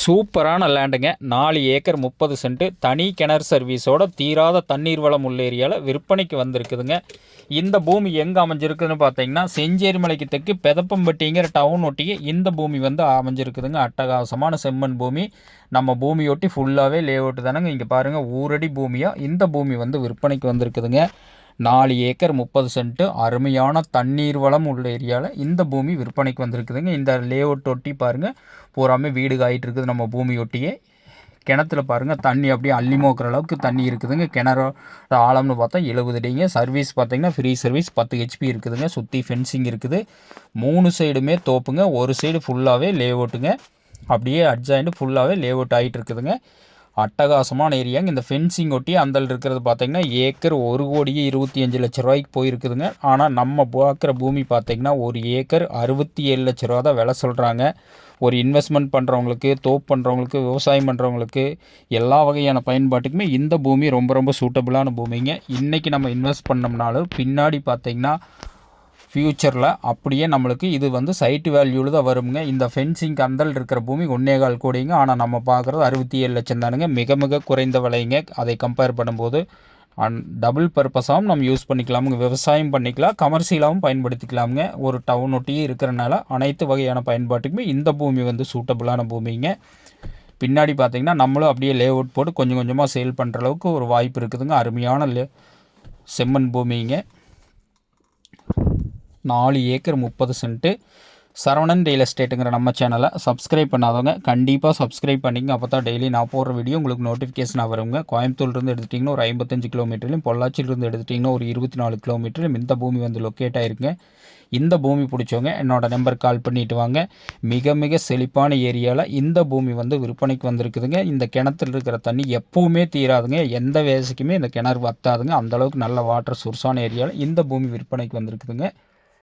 சூப்பரான லேண்டுங்க. 4 acre 30 send தனி கிணறு சர்வீஸோட தீராத தண்ணீர் வளம் உள்ள ஏரியாவில் விற்பனைக்கு வந்திருக்குதுங்க. இந்த பூமி எங்கே அமைஞ்சிருக்குதுன்னு பார்த்தீங்கன்னா, செஞ்சேரி மலைக்கு தெற்கு பெதப்பம்பட்டிங்கிற டவுன் ஒட்டியே இந்த பூமி வந்து அமைஞ்சிருக்குதுங்க. அட்டகாசமான செம்மண் பூமி. நம்ம பூமியொட்டி ஃபுல்லாகவே லே அவுட் தானேங்க. இங்கே பாருங்கள், ஊரடி பூமியாக இந்த பூமி வந்து விற்பனைக்கு வந்திருக்குதுங்க. 4 ஏக்கர் 30 சென்ட் அருமையான தண்ணீர் வளம் உள்ள ஏரியாவில் இந்த பூமி விற்பனைக்கு வந்திருக்குதுங்க. இந்த லே அவுட் ஒட்டி பாருங்கள், பூராமே வீடு காயிட்டு இருக்குது. நம்ம பூமி ஒட்டியே கிணத்துல பாருங்கள், தண்ணி அப்படியே அள்ளி மோக்கிற அளவுக்கு தண்ணி இருக்குதுங்க. கிணறு ஆழம்னு பார்த்தா 70 அடிங்க. சர்வீஸ் பார்த்தீங்கன்னா ஃப்ரீ சர்வீஸ் 10 ஹெச்பி இருக்குதுங்க. சுற்றி ஃபென்சிங் இருக்குது. 3 சைடுமே தோப்புங்க. ஒரு சைடு ஃபுல்லாகவே லே அவுட்டுங்க. அப்படியே அட்ஜாயிண்ட் ஃபுல்லாகவே லே அவுட் ஆகிட்டு இருக்குதுங்க. அட்டகாசமான ஏரியாங்க. இந்த ஃபென்சிங் ஒட்டி அந்தல் இருக்கிறது பார்த்தீங்கன்னா ஏக்கர் 1,25,00,000 ரூபாய்க்கு போயிருக்குதுங்க. ஆனால் நம்ம பார்க்குற பூமி பார்த்தீங்கன்னா 1 ஏக்கர் 67 லட்ச ரூபா தான் விலை சொல்கிறாங்க. ஒரு இன்வெஸ்ட்மெண்ட் பண்ணுறவங்களுக்கு, தோப்பு பண்ணுறவங்களுக்கு, விவசாயம் பண்ணுறவங்களுக்கு, எல்லா வகையான பயன்பாட்டுக்குமே இந்த பூமி ரொம்ப ரொம்ப சூட்டபுளான பூமிங்க. இன்றைக்கி நம்ம இன்வெஸ்ட் பண்ணோம்னாலும் பின்னாடி பார்த்திங்கன்னா ஃப்யூச்சரில் அப்படியே நம்மளுக்கு இது வந்து சைட்டு வேல்யூவில் தான் வருங்க. இந்த ஃபென்சிங் அந்தல் இருக்கிற பூமி 1.25 கோடிங்க. ஆனால் நம்ம பார்க்குறது 67 லட்சம் தானுங்க. மிக மிக குறைந்த விலைங்க. அதை கம்பேர் பண்ணும்போது டபுள் பர்பஸாகவும் நம்ம யூஸ் பண்ணிக்கலாமுங்க. விவசாயம் பண்ணிக்கலாம், கமர்ஷியலாகவும் பயன்படுத்திக்கலாமுங்க. ஒரு டவுன் ஒட்டியே இருக்கிறனால அனைத்து வகையான பயன்பாட்டுக்குமே இந்த பூமி வந்து சூட்டபுளான பூமிங்க. பின்னாடி பார்த்திங்கன்னா நம்மளும் அப்படியே லே அவுட் போட்டு கொஞ்சம் கொஞ்சமாக சேல் பண்ணுற அளவுக்கு ஒரு வாய்ப்பு இருக்குதுங்க. அருமையான செம்மண் பூமிங்க. 4 ஏக்கர் 30 சென்ட்டு சரவணன் ரியல் எஸ்டேட்டுங்கிற நம்ம சேனலை சப்ஸ்கிரைப் பண்ணாதவங்க கண்டிப்பாக சப்ஸ்கிரைப் பண்ணிங்க. அப்போ தான் டெய்லி நான் போடுற வீடியோ உங்களுக்கு நோட்டிஃபிகேஷனாக வருங்க. கோயம்புத்தூர்லேருந்து எடுத்துட்டிங்கன்னா ஒரு 55 கிலோமீட்டர்லையும், பொள்ளாச்சியிலிருந்து எடுத்துட்டிங்கன்னா ஒரு 24 கிலோமீட்டர்லையும் இந்த பூமி வந்து லொக்கேட் ஆகிருக்குங்க. இந்த பூமி பிடிச்சவங்க என்னோடய நம்பருக்கு கால் பண்ணிவிட்டு வாங்க. மிக மிக செழிப்பான ஏரியாவில் இந்த பூமி வந்து விற்பனைக்கு வந்திருக்குதுங்க. இந்த கிணத்துல இருக்கிற தண்ணி எப்போவுமே தீராதுங்க. எந்த வயசுக்குமே இந்த கிணறு வத்தாதுங்க. அந்தளவுக்கு நல்ல வாட்டர் சோர்ஸான ஏரியாவில் இந்த பூமி விற்பனைக்கு வந்திருக்குதுங்க.